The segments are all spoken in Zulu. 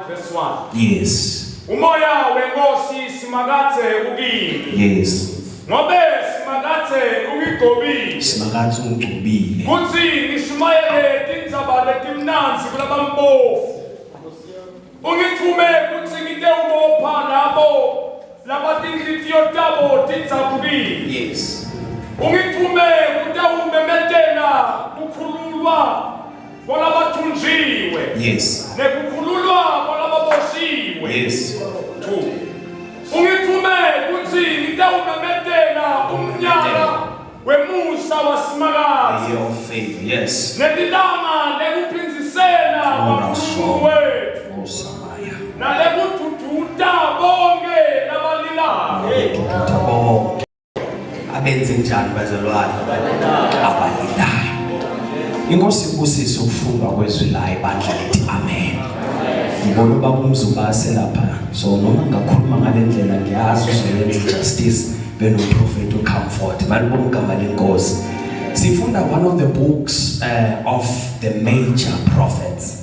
Verse 1. Yes. Umoya wenkosi simakathe ukini. Yes. Ngobe simakathe ungigobile. Simakathe ungigobile. Kuthi ngishumayele tindzaba letimnanzi kulabampofu. Ungithume kuthi ngite ubopha labo labatinhlitiyo tabo tidzabukile. Yes. Ungithume kutawumemetela kukhululwa kwalabathunjiwe. Yes. Nekukhululwa kwalababoshiwe. Yes. 2. Ungithume kuthi ngitawumemetela umnyaka wemusa wasimakathe. Year of faith. Yes. Netilanga lekuphinzisela kwaMkhulu wethu. Nalekudududa bonke labalilayo. Abenze njani bazalwane? Abalilayo. Inkosi ibusise ukufundwa kwezwi layo ibandla lithi amen. Ngibona ubaba umzubase lapha. So noma ngakhuluma ngale ndlela ngiyazi uzoyenza justice benoprofeti ucomfort. Balibona igama lenkosi. Sifunda one of the books of the major prophets.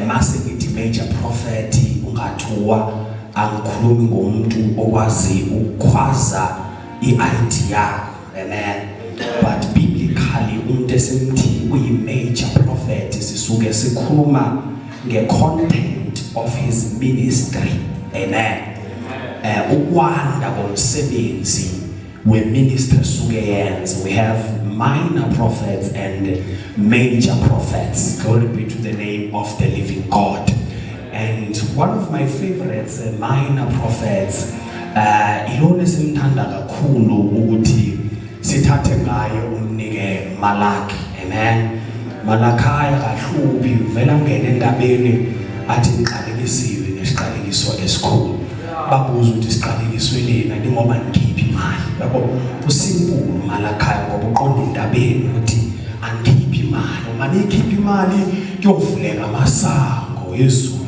Mase ngithi major prophet ungathiwa angikhulumi ngomuntu okwazi ukukhwaza i-idea. Amen. But biblically umuntu esemthi uyi-major prophet sisuke sikhuluma nge-content of his ministry. Amen. Ukwanda komsebenzi we-ministry suke yenza. We have minor prophets and major prophets. Glory be to the name of the living God. And one of my favorites, minor prophets, ilona simthanda kakhulu ukuthi sithathe ngaye umnike Malaki. Amen. Malakhaya kahluphi vela ngene endabeni athi ngiqalekisiwe nesiqalekiso esikhulu. Babuza ukuthi siqalekiswe lena ngoba ngikhipha imali. Yabo usimpulu Malakhaya ngoba uqonda indabeni ukuthi angikhipha imali. Uma nikhipha imali kuyovuleka amasango ezulu.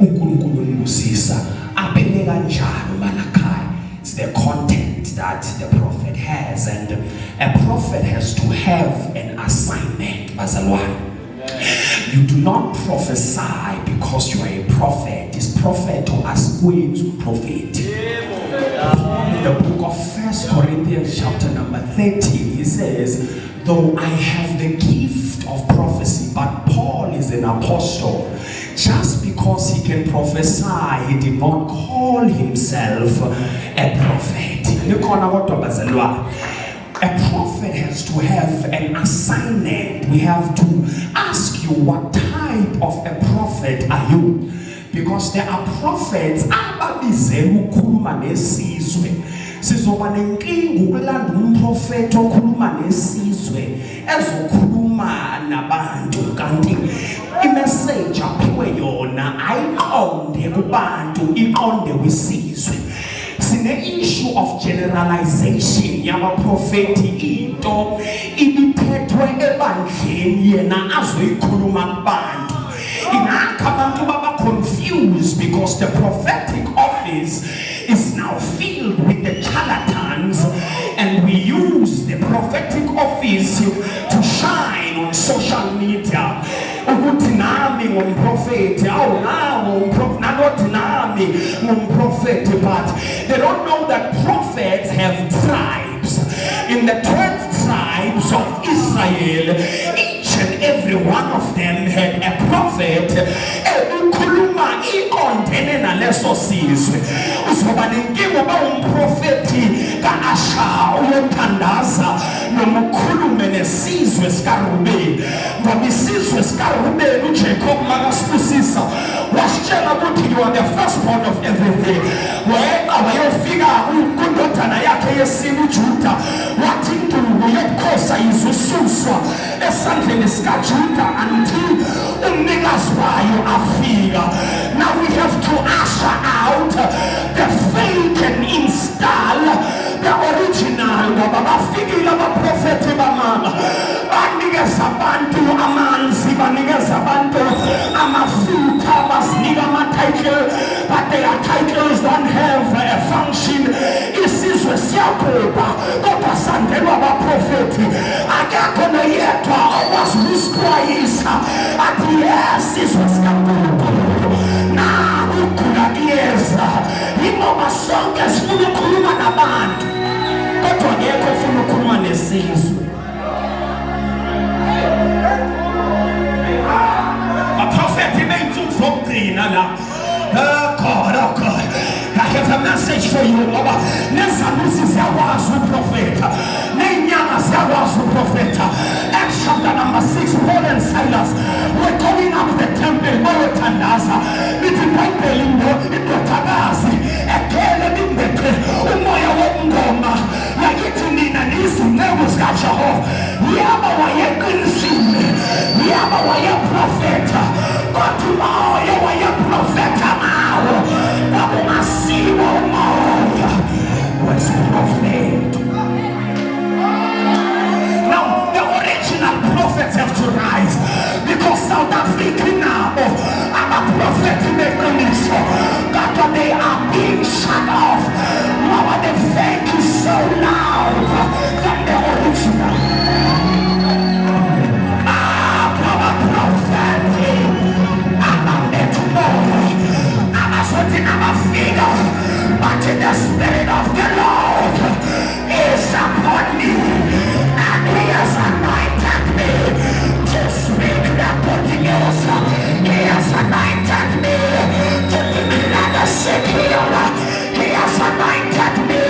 uNkulunkulu unibusisa aphele kanjalo Malakhaya. It's the content that the prophet has, and a prophet has to have an assignment. Bazalwane, you do not prophesy because you are a prophet. This prophet or as queens prophet. In the book of 1 Corinthians chapter number 13, he says, though I have the gift of prophecy, but Paul is an apostle. Just because he can prophesy, he did not call himself a prophet. A prophet has to have an assignment. We have to ask you, what type of a prophet are you? Because there are prophets ababizela ukukhuluma nesizwe. Sizoba nenkinga ukulanda umprofeti okhuluma nesizwe ezokhuluma nabantu kanti imessage aphiwe yona ayiqonde kubantu iqonde kwisizwe. Sine issue of generalization yabaprofeti into ibiphethwe ebandleni yena azoyikhuluma kubantu. Ingakho abantu baba confused because the prophetic office is now filled with the charlatans, and we use the prophetic office to shine on social media. Ukuthi nami ngumprofeti, awu nawo umprofeti, nanothi nami ngumprofeti, but they don't know that prophets have tribes. In the 12 tribes of Israel, each and every one of them had a prophet. Ukhuluma iqondene naleso sizwe. Uzoba nenkinga uba umprofeti kaAsha uyothandaza noma ukhulume nesizwe sikaRubeni. Ngoba isizwe sikaRubeni uJacob makasibusisa wasitshela ukuthi you are the firstborn of everything. Weqa wayofika kundodana yakhe yesine uJuda wathi intulo yokukhosa izosuswa esandleni sikaJuda until umnikazi wayo afika. Now we have to usher out the fake and install the original. Ngoba bafikile abaprofeti bamanga banikeza abantu amanzi, banikeza abantu amafutha, basinika ama-title, but their titles don't have a function. Isizwe siyabhubha kodwa sandelwa abaprofeti. Akekho noyedwa okwazi ukusixwayisa athi yes, isizwe sikaNkulunkulu isizwe. Abaprofeti beyinsuku zokugcina la. Oh God. I have a message for you, Baba. Nezalusi ziyakwazi uprofeta. Nenyanga ziyakwazi uprofeta. Acts chapter number 6, Paul and Silas were going up the temple. Bayothandaza. Lithi iBhayibheli indodakazi ekhele limbethe umoya wobungoma. Yakithi nina niyizinceku zikaJehova. Yaba wayeqinisile. Yaba wayeprofeta. Kodwa umoya wayeprofeta ngawo. Babungasiwo umoya wesiprofeta. Now, the original prophets have to rise because South Africa now, I'm a prophet in the commission, but they are being shut off. Now, the fake is so loud than the original. I'm a prophet. I'm a netboy. I'm a certain figure, but in the Spirit of the Lord is upon me. He has anointed me to speak the good news. He has anointed me to declare the sick healed. He has anointed me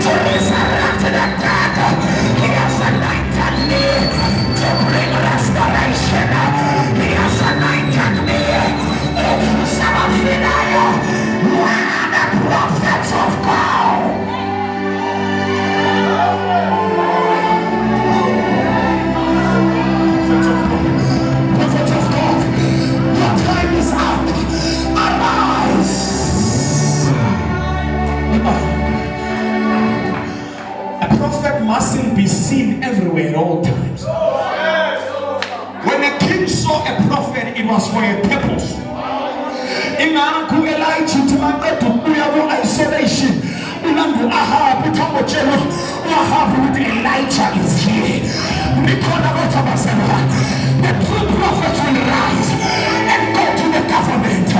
to resurrect the dead. He has anointed me to bring restoration. He has anointed me. We are the prophets of God. Mustn't be seen everywhere at all times. When a king saw a prophet, it was for a purpose. Ingaku Elijah to go isolation. Unangu Ahab with Elijah is here. The true prophets will rise and go to the government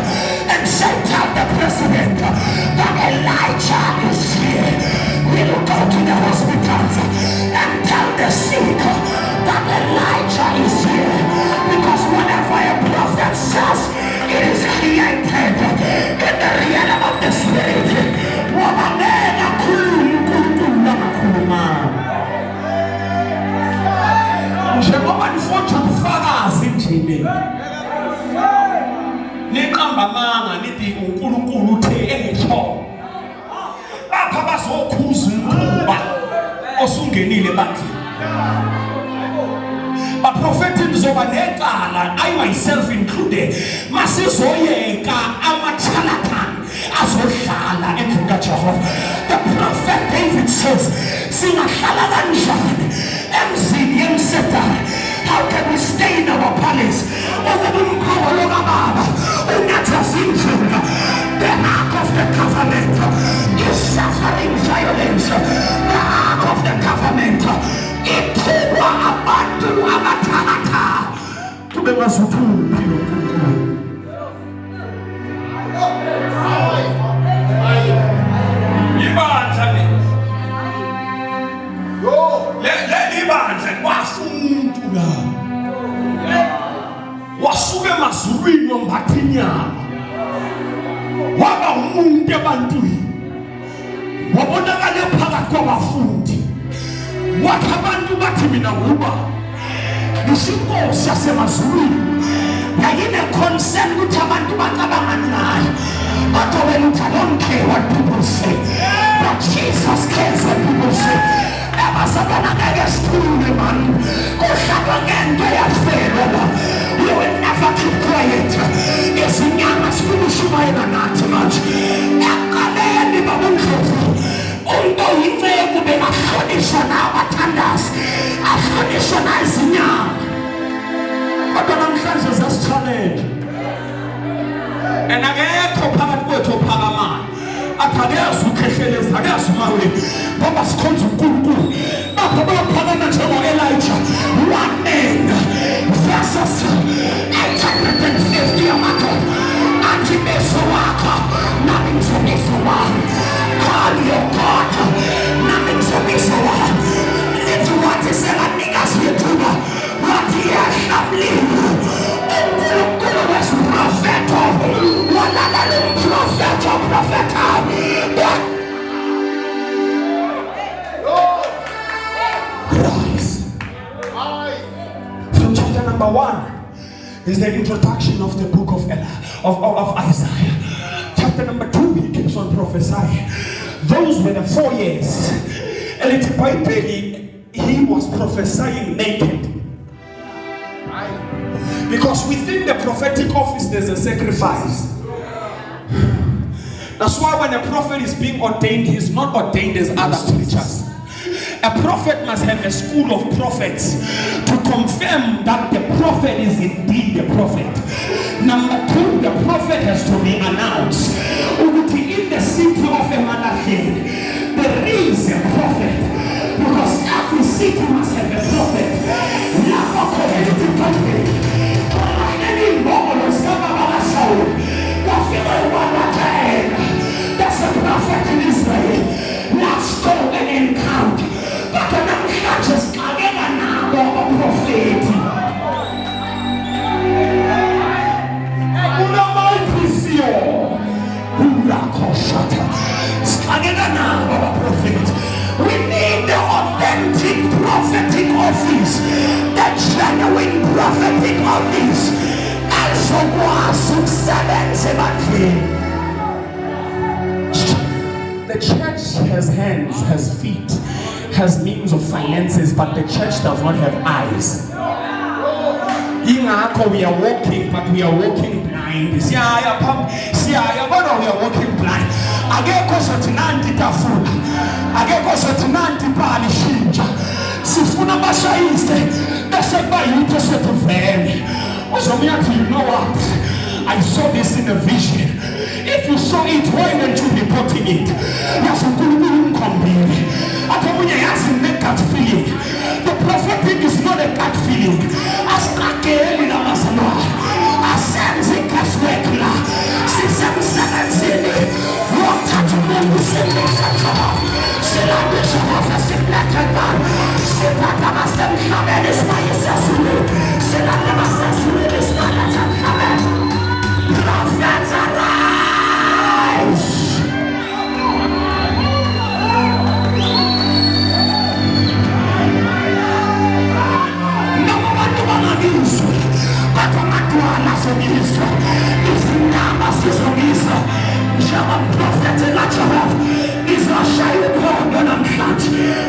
and say, tell the president that Elijah is here. We will go to the hospitals and tell the sick that Elijah is here. Because whenever a prophet says, it is created in the realm of the Spirit. Njengoba nifuna ukufakaza endleleni niqamba manga nithi uNkulunkulu uthe engitsho lapha bazokhuza umkhuba osungenile bandla baprofeti nizoba necala I myself included masizoyeka amacharlatan azodlala endlini kaJehova. The prophet David says singahlala kanjani emzini yemsedari. How can we stay in our palace? The ark of the covenant is suffering violence. The ark of the covenant ikuwa abantu abathakatha kube masuthupi lokukhulu. Ibandla le ibandla kwafuntu la wasuke emazulwini wambatha inyama waba umuntu ebantwini wabonakala phakathi kwabafundi wathi abantu bathi mina nguba ngisinkosi yasemazulwini yayine concern ukuthi abantu bacabangani ngayo kodwa wena uthi I don't care what people say but Jesus cares what people say. Abasabana ngeke sithule man kuhlaba ngento yafela. We will never keep quiet. Izinyanga sifuna ushumayela nathi manje ekaleni babundlovu umuntu oyinceku bengahlonishwa nabathandazi ahlonishwa nayizinyanga kodwa namhlanje sasichalele and akekho phakathi kwethu ophakamayo athakeza ukhehleleza akeza umawe ngoba sikhonza uNkulunkulu lapho baphakama njengo-Elijah 1 man versus 850 amadoda athi meso wakho nami ngizomeso wami call your God nami ngizomeso wami lithi is the introduction of the book of Isaiah. Chapter number 2, he keeps on prophesying. Those were the 4 years. He was prophesying naked. Because within the prophetic office there's a sacrifice. That's why when a prophet is being ordained, he's not ordained as other preachers. A prophet must have a school of prophets to confirm that the prophet is indeed the prophet. Number 2, the prophet has to be announced. In the city of Emanachin, there is a prophet. Because every city must have a prophet. There's a prophet in Israel. Let's go and encounter. But I'm not just again another prophet. Una mai prisio. Una koshata. Again another prophet. We need the authentic prophetic office. The genuine prophetic office. Also was the church has hands, has feet, has means of finances, but the church does not have eyes. We are walking, but we are walking blind. We are walking blind. You know what? I saw this in a vision. If you saw it, why weren't you reporting it? Yes, I'm going to be a gut feeling. The prophetic is not a gut feeling. As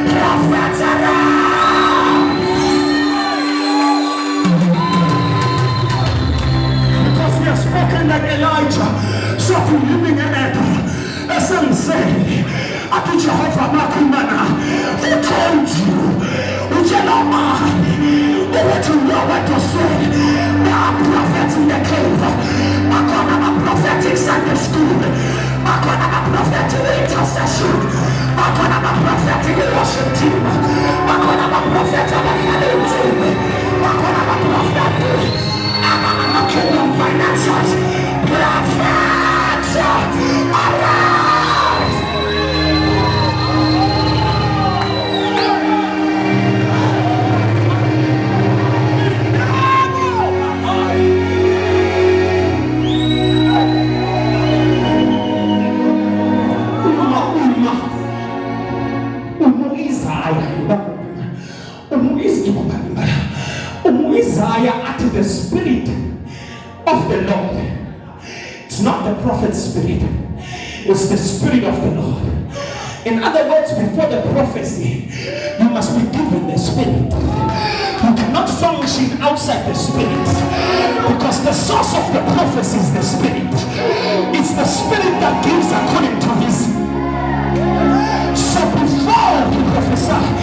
prophets arise. Because we have spoken like Elijah, so to living in it. As I'm saying, who told you? Who you know man? Who want to know what to say? There are prophets in the cave. I'm a prophetic Sunday school. I'm a prophetic intercession. I'm a prophetic worship team. I'm a prophetic healing team. I'm a prophetic. I'm a kingdom financials. Prophets arise. Isaiah uttered the spirit of the Lord. It's not the prophet's spirit, it's the spirit of the Lord. In other words, before the prophecy, you must be given the spirit. You cannot function outside the spirit, because the source of the prophecy is the spirit. It's the spirit that gives according to his. So before he prophesied,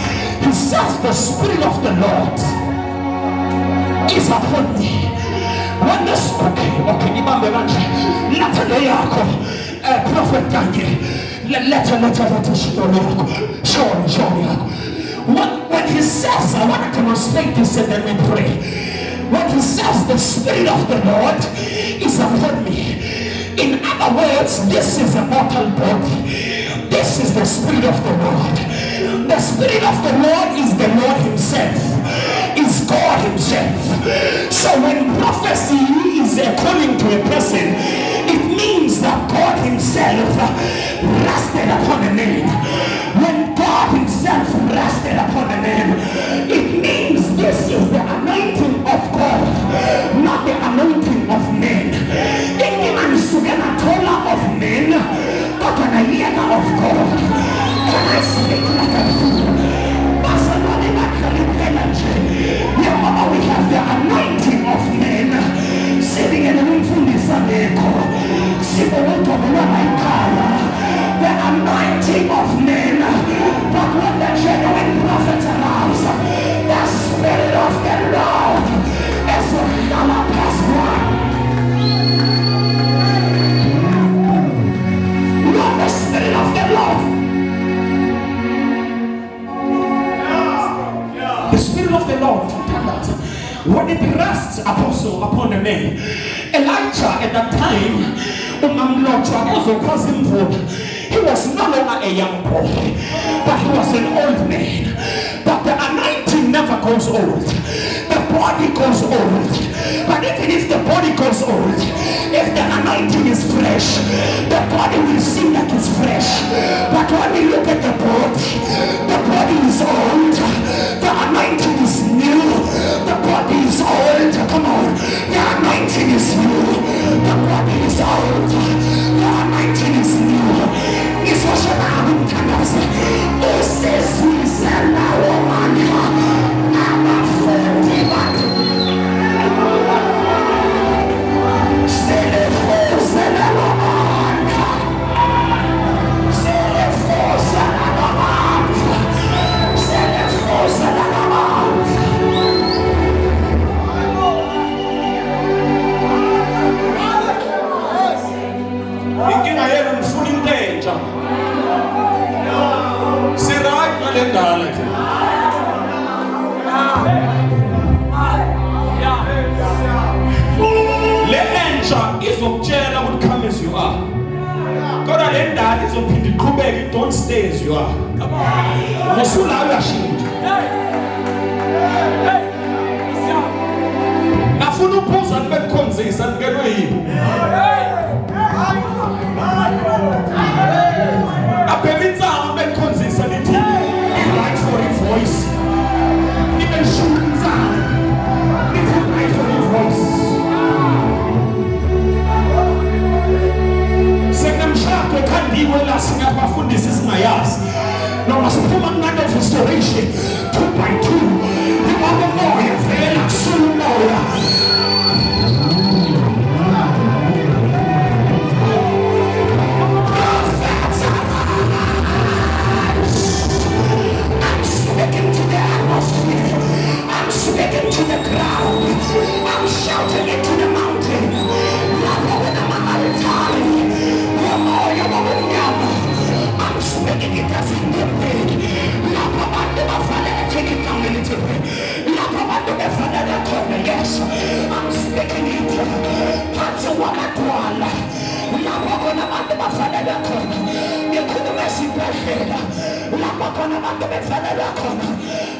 he says the spirit of the Lord is upon me. When this prophet Daniel, when he says, I want to demonstrate this and then we pray. When he says the spirit of the Lord is upon me, in other words, this is a mortal body. This is the spirit of the Lord. The spirit of the Lord is the Lord himself, is God himself. So when prophecy is according to a person, it means that God himself rested upon a man. When God himself rested upon a man, it means this is the anointing of God, not the anointing at that time, he was no longer a young boy, but he was an old man. But the anointing never goes old. The body goes old. But even if the body goes old, if the anointing is fresh, the body will seem like it's fresh. But when we look at the body is old. The anointing is new. The body is old. Come on. The anointing is new. The body is old. The anointing is new. It's what you don't stay as you are. Nafuna uphuza nibekhonzisa nikelwe yini. Abemitsango bekhonzisa nithi right for a voice. Nibe shunza. Nithi right for a voice. Sengamshaka kandiwe la singabafundisi singayazi. Noma siphuma kunqanda of restoration 2 by 2. Imama moya vela kusula moya. Speaking to the atmosphere, I'm speaking to the ground, I'm shouting into the mountain. I'm speaking it as in the bed. Take it down a little bit. Yes, I'm speaking it. That's what I want.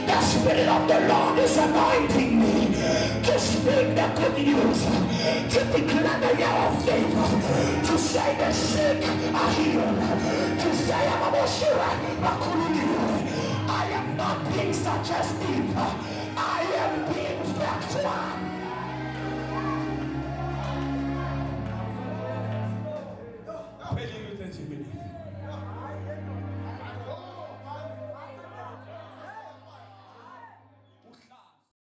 The Spirit of the Lord is anointing me to speak the good news, to declare the year of favor, to say the sick are healed, to say I'm a